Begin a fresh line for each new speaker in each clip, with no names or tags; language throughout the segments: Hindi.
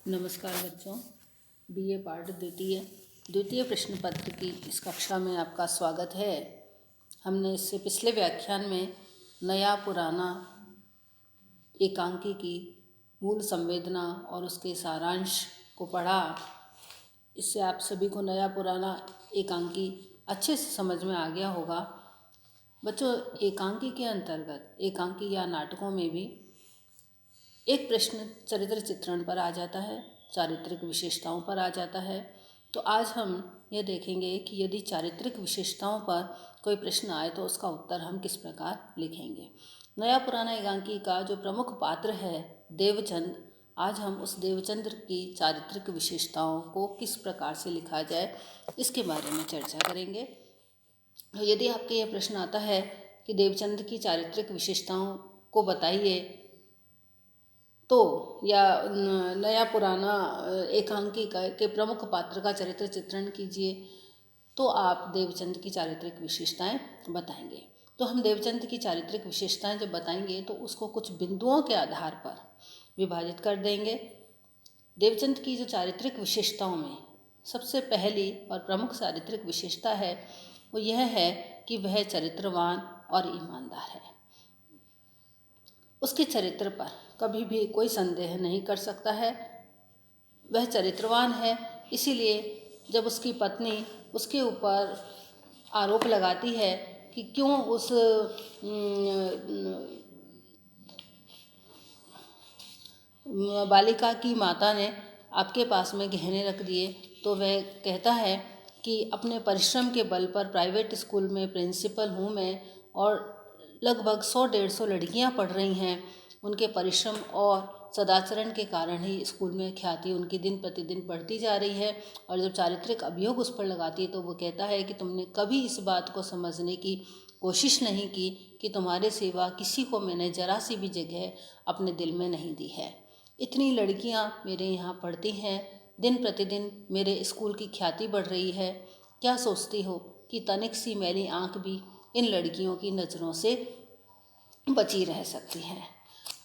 नमस्कार बच्चों, बीए पाठ द्वितीय प्रश्न पत्र की इस कक्षा में आपका स्वागत है। हमने इससे पिछले व्याख्यान में नया पुराना एकांकी की मूल संवेदना और उसके सारांश को पढ़ा। इससे आप सभी को नया पुराना एकांकी अच्छे से समझ में आ गया होगा। बच्चों, एकांकी के अंतर्गत एकांकी या नाटकों में भी एक प्रश्न चरित्र चित्रण पर आ जाता है, चारित्रिक विशेषताओं पर आ जाता है। तो आज हम यह देखेंगे कि यदि चारित्रिक विशेषताओं पर कोई प्रश्न आए तो उसका उत्तर हम किस प्रकार लिखेंगे। नया पुराना एकांकी का जो प्रमुख पात्र है देवचंद, आज हम उस देवचंद की चारित्रिक विशेषताओं को किस प्रकार से लिखा जाए इसके बारे में चर्चा करेंगे। तो यदि आपके यह प्रश्न आता है कि देवचंद की चारित्रिक विशेषताओं को बताइए, तो या नया पुराना एकांकी के प्रमुख पात्र का चरित्र चित्रण कीजिए, तो आप देवचंद की चारित्रिक विशेषताएं बताएंगे। तो हम देवचंद की चारित्रिक विशेषताएं जब बताएंगे तो उसको कुछ बिंदुओं के आधार पर विभाजित कर देंगे। देवचंद की जो चारित्रिक विशेषताओं में सबसे पहली और प्रमुख चारित्रिक विशेषता है वो यह है कि वह चरित्रवान और ईमानदार है। उसके चरित्र पर कभी भी कोई संदेह नहीं कर सकता है। वह चरित्रवान है, इसीलिए जब उसकी पत्नी उसके ऊपर आरोप लगाती है कि क्यों उस बालिका की माता ने आपके पास में गहने रख दिए, तो वह कहता है कि अपने परिश्रम के बल पर प्राइवेट स्कूल में प्रिंसिपल हूँ मैं, और लगभग 100-150 लड़कियाँ पढ़ रही हैं। उनके परिश्रम और सदाचरण के कारण ही स्कूल में ख्याति उनकी दिन प्रतिदिन बढ़ती जा रही है। और जब चारित्रिक अभियोग उस पर लगाती है तो वो कहता है कि तुमने कभी इस बात को समझने की कोशिश नहीं की कि तुम्हारे सिवा किसी को मैंने जरा सी भी जगह अपने दिल में नहीं दी है। इतनी लड़कियां मेरे यहाँ पढ़ती हैं, दिन प्रतिदिन मेरे स्कूल की ख्याति बढ़ रही है। क्या सोचती हो कि तनिक सी मेरी आँख भी इन लड़कियों की नज़रों से बची रह सकती है।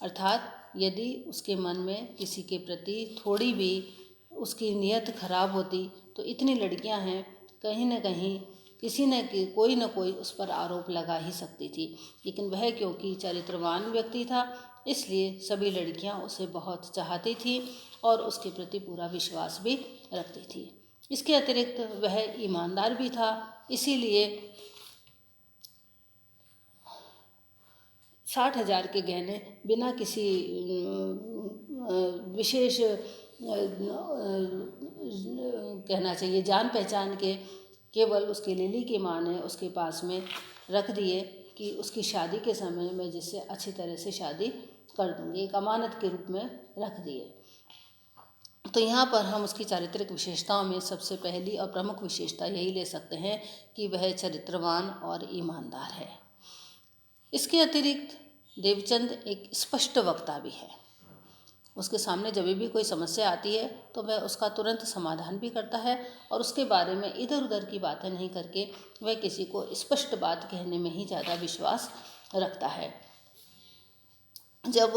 अर्थात यदि उसके मन में किसी के प्रति थोड़ी भी उसकी नीयत खराब होती तो इतनी लड़कियां हैं, कहीं न कहीं किसी न कोई न कोई उस पर आरोप लगा ही सकती थी। लेकिन वह क्योंकि चरित्रवान व्यक्ति था, इसलिए सभी लड़कियां उसे बहुत चाहती थी और उसके प्रति पूरा विश्वास भी रखती थी। इसके अतिरिक्त वह ईमानदार भी था, इसीलिए 60,000 के गहने बिना किसी विशेष कहना चाहिए जान पहचान के, केवल उसकी लिली की माँ ने उसके पास में रख दिए कि उसकी शादी के समय मैं जिससे अच्छी तरह से शादी कर दूँगी, एक अमानत के रूप में रख दिए। तो यहाँ पर हम उसकी चारित्रिक विशेषताओं में सबसे पहली और प्रमुख विशेषता यही ले सकते हैं कि वह चरित्रवान और ईमानदार है। इसके अतिरिक्त देवचंद एक स्पष्ट वक्ता भी है। उसके सामने जब भी कोई समस्या आती है तो वह उसका तुरंत समाधान भी करता है और उसके बारे में इधर उधर की बातें नहीं करके वह किसी को स्पष्ट बात कहने में ही ज़्यादा विश्वास रखता है। जब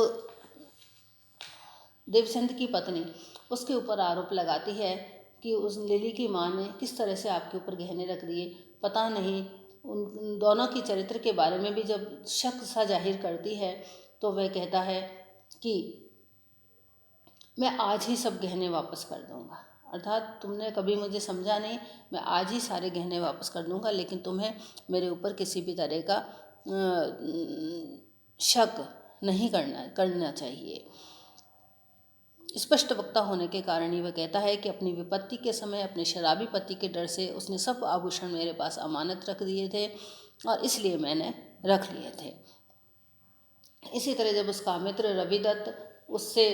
देवचंद की पत्नी उसके ऊपर आरोप लगाती है कि उस लिली की माँ ने किस तरह से आपके ऊपर गहने रख दिए, पता नहीं, उन दोनों की चरित्र के बारे में भी जब शक सा जाहिर करती है, तो वह कहता है कि मैं आज ही सब गहने वापस कर दूंगा। अर्थात तुमने कभी मुझे समझा नहीं, मैं आज ही सारे गहने वापस कर दूंगा, लेकिन तुम्हें मेरे ऊपर किसी भी तरह का शक नहीं करना चाहिए। स्पष्ट वक्ता होने के कारण ही वह कहता है कि अपनी विपत्ति के समय अपने शराबी पति के डर से उसने सब आभूषण मेरे पास अमानत रख दिए थे और इसलिए मैंने रख लिए थे। इसी तरह जब उसका मित्र रविदत्त उससे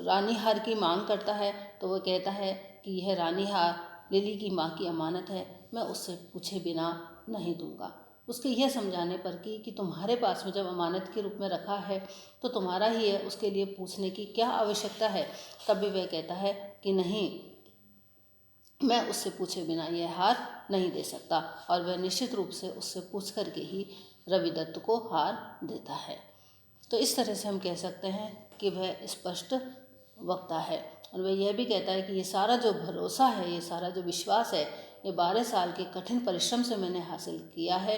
रानी हार की मांग करता है तो वह कहता है कि यह रानी हार लिली की माँ की अमानत है, मैं उससे पूछे बिना नहीं दूंगा। उसके यह समझाने पर कि तुम्हारे पास में जब अमानत के रूप में रखा है तो तुम्हारा ही है, उसके लिए पूछने की क्या आवश्यकता है। तब भी वह कहता है कि नहीं, मैं उससे पूछे बिना यह हार नहीं दे सकता, और वह निश्चित रूप से उससे पूछ करके ही रविदत्त को हार देता है। तो इस तरह से हम कह सकते हैं कि वह स्पष्ट बकता है। और वह यह भी कहता है कि ये सारा जो भरोसा है, ये सारा जो विश्वास है, ये 12 साल के कठिन परिश्रम से मैंने हासिल किया है।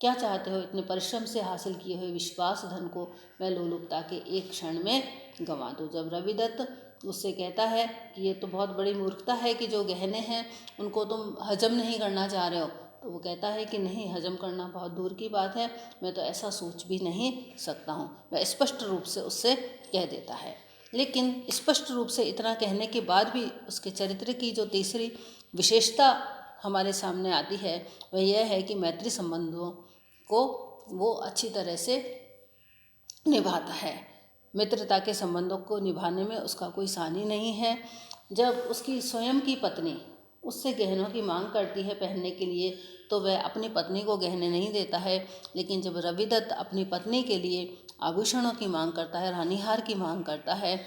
क्या चाहते हो, इतने परिश्रम से हासिल किए हुए विश्वास धन को मैं लोलुपता के एक क्षण में गंवा दूँ। जब रविदत्त उससे कहता है कि ये तो बहुत बड़ी मूर्खता है कि जो गहने हैं उनको तुम हजम नहीं करना चाह रहे हो, तो वो कहता है कि नहीं, हजम करना बहुत दूर की बात है, मैं तो ऐसा सोच भी नहीं सकता हूँ। वह स्पष्ट रूप से उससे कह देता है। लेकिन स्पष्ट रूप से इतना कहने के बाद भी उसके चरित्र की जो तीसरी विशेषता हमारे सामने आती है वह यह है कि मैत्री संबंधों को वो अच्छी तरह से निभाता है। मित्रता के संबंधों को निभाने में उसका कोई सानी नहीं है। जब उसकी स्वयं की पत्नी उससे गहनों की मांग करती है पहनने के लिए, तो वह अपनी पत्नी को गहने नहीं देता है। लेकिन जब रविदत्त अपनी पत्नी के लिए आभूषणों की मांग करता है, रानी हार की मांग करता है,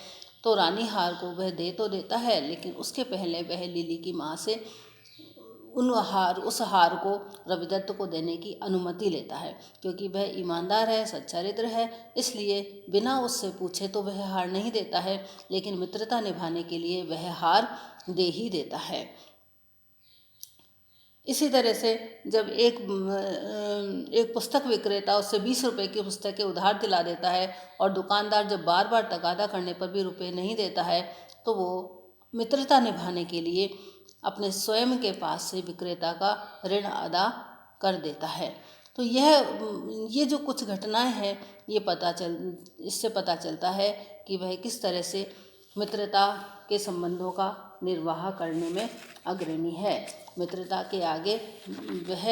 तो रानी हार को वह दे तो देता है, लेकिन उसके पहले वह लिली की माँ से उस हार को रविदत्त को देने की अनुमति लेता है, क्योंकि वह ईमानदार है, सच्चरित्र है। इसलिए बिना उससे पूछे तो वह हार नहीं देता है, लेकिन मित्रता निभाने के लिए वह हार दे ही देता है। इसी तरह से जब एक पुस्तक विक्रेता उससे 20 रुपये की पुस्तकें उधार दिला देता है और दुकानदार जब बार बार तगादा करने पर भी रुपए नहीं देता है, तो वो मित्रता निभाने के लिए अपने स्वयं के पास से विक्रेता का ऋण अदा कर देता है। तो ये जो कुछ घटनाएं हैं, इससे पता चलता है कि वह किस तरह से मित्रता के संबंधों का निर्वाह करने में अग्रणी है। मित्रता के आगे वह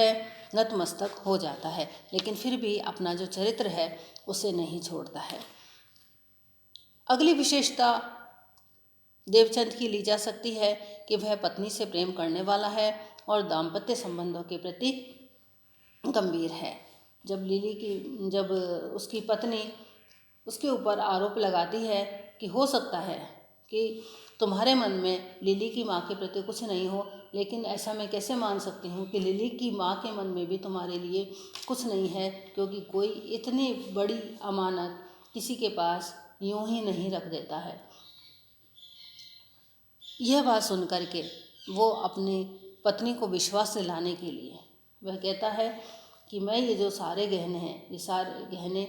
नतमस्तक हो जाता है, लेकिन फिर भी अपना जो चरित्र है उसे नहीं छोड़ता है। अगली विशेषता देवचंद की ली जा सकती है कि वह पत्नी से प्रेम करने वाला है और दाम्पत्य संबंधों के प्रति गंभीर है। जब उसकी पत्नी उसके ऊपर आरोप लगाती है कि हो सकता है कि तुम्हारे मन में लिली की माँ के प्रति कुछ नहीं हो, लेकिन ऐसा मैं कैसे मान सकती हूँ कि लिली की माँ के मन में भी तुम्हारे लिए कुछ नहीं है, क्योंकि कोई इतनी बड़ी अमानत किसी के पास यूं ही नहीं रख देता है। यह बात सुन कर के वो अपनी पत्नी को विश्वास दिलाने के लिए वह कहता है कि मैं ये जो सारे गहने हैं, ये सारे गहने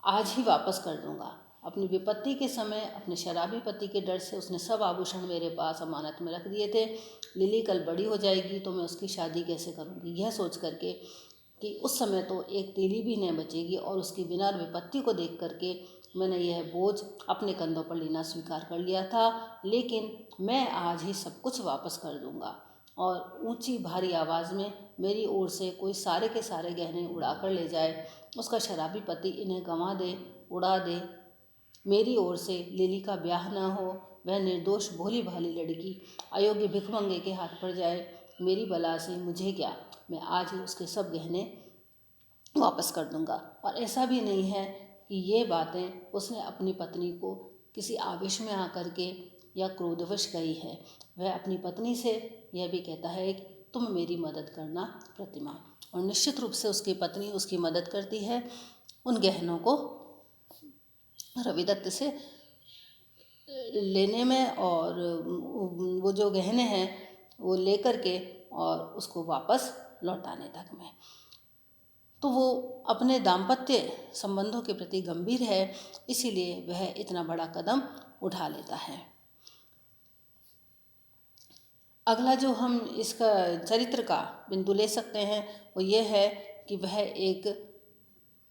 आज ही वापस कर दूंगा। अपनी विपत्ति के समय अपने शराबी पति के डर से उसने सब आभूषण मेरे पास अमानत में रख दिए थे। लिली कल बड़ी हो जाएगी तो मैं उसकी शादी कैसे करूंगी, यह सोच करके कि उस समय तो एक तीली भी नहीं बचेगी, और उसकी बिना विपत्ति को देख करके मैंने यह बोझ अपने कंधों पर लेना स्वीकार कर लिया था। लेकिन मैं आज ही सब कुछ वापस कर दूंगा। और ऊंची भारी आवाज़ में मेरी ओर से कोई सारे के सारे गहने उड़ा कर ले जाए, उसका शराबी पति इन्हें गंवा दे, उड़ा दे, मेरी ओर से लिली का ब्याह न हो, वह निर्दोष भोली भाली लड़की अयोग्य भिखमंगे के हाथ पड़ जाए, मेरी बला से मुझे क्या, मैं आज ही उसके सब गहने वापस कर दूंगा। और ऐसा भी नहीं है कि ये बातें उसने अपनी पत्नी को किसी आवेश में आकर के या क्रोधवश कही है। वह अपनी पत्नी से यह भी कहता है कि तुम मेरी मदद करना प्रतिमा। और निश्चित रूप से उसकी पत्नी उसकी मदद करती है उन गहनों को रविदत्त से लेने में, और वो जो गहने हैं वो लेकर के और उसको वापस लौटाने तक में। तो वो अपने दाम्पत्य संबंधों के प्रति गंभीर है, इसीलिए वह इतना बड़ा कदम उठा लेता है। अगला जो हम इसका चरित्र का बिंदु ले सकते हैं वो ये है कि वह एक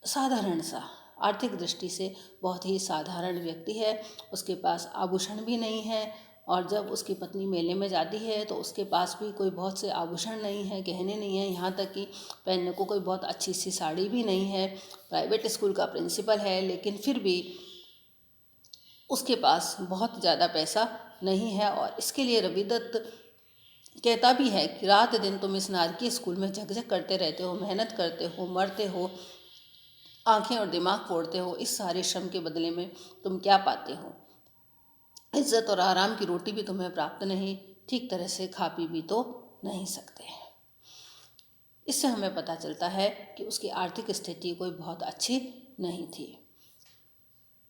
साधारण सा, आर्थिक दृष्टि से बहुत ही साधारण व्यक्ति है। उसके पास आभूषण भी नहीं है, और जब उसकी पत्नी मेले में जाती है तो उसके पास भी कोई बहुत से आभूषण नहीं है, गहने नहीं है, यहाँ तक कि पहनने को कोई बहुत अच्छी सी साड़ी भी नहीं है। प्राइवेट स्कूल का प्रिंसिपल है, लेकिन फिर भी उसके पास बहुत ज़्यादा पैसा नहीं है। और इसके लिए रविदत्त कहता भी है कि रात दिन तुम इस नारकीय स्कूल में झकझक करते रहते हो, मेहनत करते हो, मरते हो, आंखें और दिमाग फोड़ते हो, इस सारे श्रम के बदले में तुम क्या पाते हो? इज्जत और आराम की रोटी भी तुम्हें प्राप्त नहीं, ठीक तरह से खा पी भी तो नहीं सकते। इससे हमें पता चलता है कि उसकी आर्थिक स्थिति कोई बहुत अच्छी नहीं थी।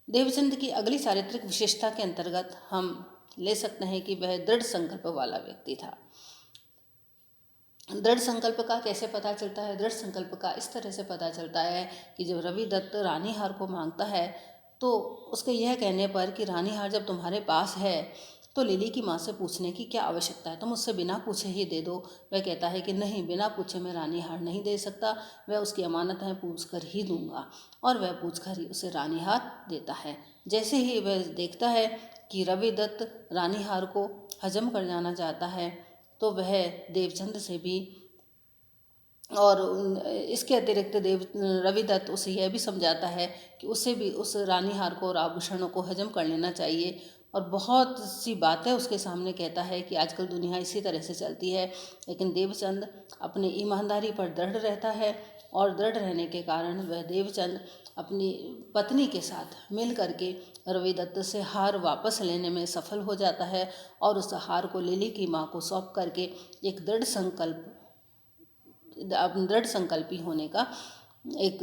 देवचंद की अगली चारित्रिक विशेषता के अंतर्गत हम ले सकते हैं कि वह दृढ़ संकल्प वाला व्यक्ति था। दृढ़ संकल्प का कैसे पता चलता है? दृढ़ संकल्प का इस तरह से पता चलता है कि जब रवि दत्त रानीहार को मांगता है तो उसके यह कहने पर कि रानीहार जब तुम्हारे पास है तो लिली की माँ से पूछने की क्या आवश्यकता है, तुम मुझसे बिना पूछे ही दे दो। वह कहता है कि नहीं, बिना पूछे मैं रानीहार नहीं दे सकता, वह उसकी अमानत है, पूछ कर ही दूंगा। और वह पूछ कर ही उसे रानीहार देता है। जैसे ही वह देखता है कि रवि दत्त रानीहार को हजम कर जाना चाहता है तो वह देवचंद से भी और इसके अतिरिक्त रवि दत्त उसे यह भी समझाता है कि उसे भी उस रानीहार को और आभूषणों को हजम कर लेना चाहिए। और बहुत सी बातें उसके सामने कहता है कि आजकल दुनिया इसी तरह से चलती है, लेकिन देवचंद अपनी ईमानदारी पर दृढ़ रहता है और दृढ़ रहने के कारण वह देवचंद अपनी पत्नी के साथ मिल करके रवि दत्त से हार वापस लेने में सफल हो जाता है और उस हार को लिली की माँ को सौंप करके एक दृढ़ संकल्पी होने का एक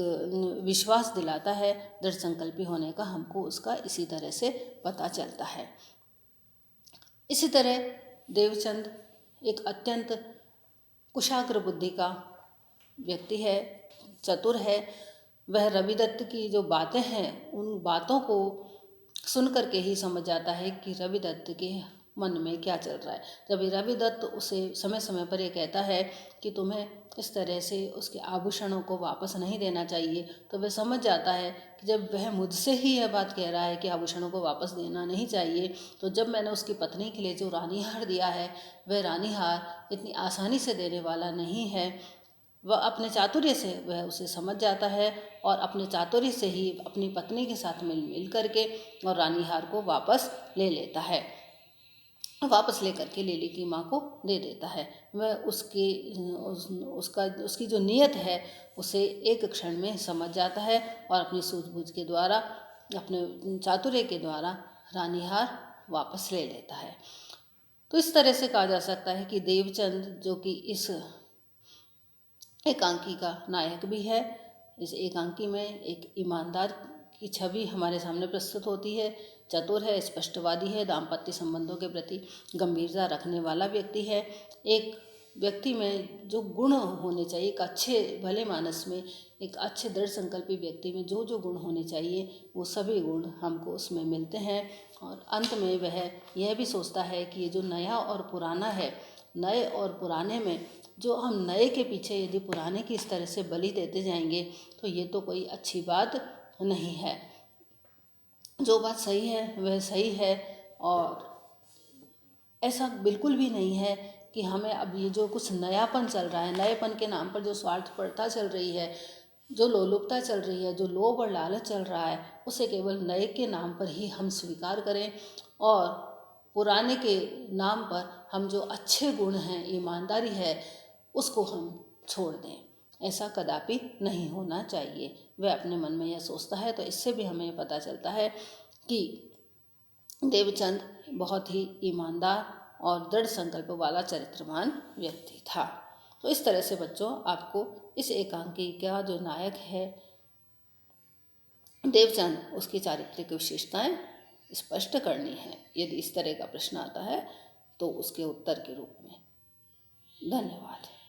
विश्वास दिलाता है। दृढ़ संकल्पी होने का हमको उसका इसी तरह से पता चलता है। इसी तरह देवचंद एक अत्यंत कुशाग्र बुद्धि का व्यक्ति है, चतुर है। वह रवि दत्त की जो बातें हैं उन बातों को सुन करके ही समझ जाता है कि रवि दत्त के मन में क्या चल रहा है। जब रवि दत्त उसे समय समय पर ये कहता है कि तुम्हें इस तरह से उसके आभूषणों को वापस नहीं देना चाहिए, तो वह समझ जाता है कि जब वह मुझसे ही यह बात कह रहा है कि आभूषणों को वापस देना नहीं चाहिए, तो जब मैंने उसकी पत्नी के लिए जो रानीहार दिया है वह रानीहार इतनी आसानी से देने वाला नहीं है। वह अपने चातुर्य से वह उसे समझ जाता है और अपने चातुर्य से ही अपनी पत्नी के साथ मिल करके और रानीहार को वापस ले लेता है, वापस लेकर के लिली की माँ को दे देता है। वह उसकी जो नीयत है उसे एक क्षण में समझ जाता है और अपनी सूझबूझ के द्वारा, अपने चातुर्य के द्वारा रानीहार वापस ले लेता है। तो इस तरह से कहा जा सकता है कि देवचंद जो कि इस एकांकी का नायक भी है, इस एकांकी में एक ईमानदार की छवि हमारे सामने प्रस्तुत होती है। चतुर है, स्पष्टवादी है, दाम्पत्य संबंधों के प्रति गंभीरता रखने वाला व्यक्ति है। एक व्यक्ति में जो गुण होने चाहिए, एक अच्छे भले मानस में, एक अच्छे दृढ़ संकल्पी व्यक्ति में जो जो गुण होने चाहिए वो सभी गुण हमको उसमें मिलते हैं। और अंत में वह यह भी सोचता है कि ये जो नया और पुराना है, नए और पुराने में जो हम नए के पीछे यदि पुराने की इस तरह से बलि देते जाएंगे तो ये तो कोई अच्छी बात नहीं है। जो बात सही है वह सही है और ऐसा बिल्कुल भी नहीं है कि हमें अब ये जो कुछ नयापन चल रहा है, नएपन के नाम पर जो स्वार्थपरता चल रही है, जो लोलुपता चल रही है, जो लोभ और लालच चल रहा है, उसे केवल नए के नाम पर ही हम स्वीकार करें और पुराने के नाम पर हम जो अच्छे गुण हैं, ईमानदारी है, उसको हम छोड़ दें। ऐसा कदापि नहीं होना चाहिए। वह अपने मन में यह सोचता है। तो इससे भी हमें पता चलता है कि देवचंद बहुत ही ईमानदार और दृढ़ संकल्प वाला चरित्रवान व्यक्ति था। तो इस तरह से बच्चों, आपको इस एकांकी का जो नायक है देवचंद, उसकी चारित्रिक विशेषताएं स्पष्ट करनी है। यदि इस तरह का प्रश्न आता है तो उसके उत्तर के रूप में। धन्यवाद।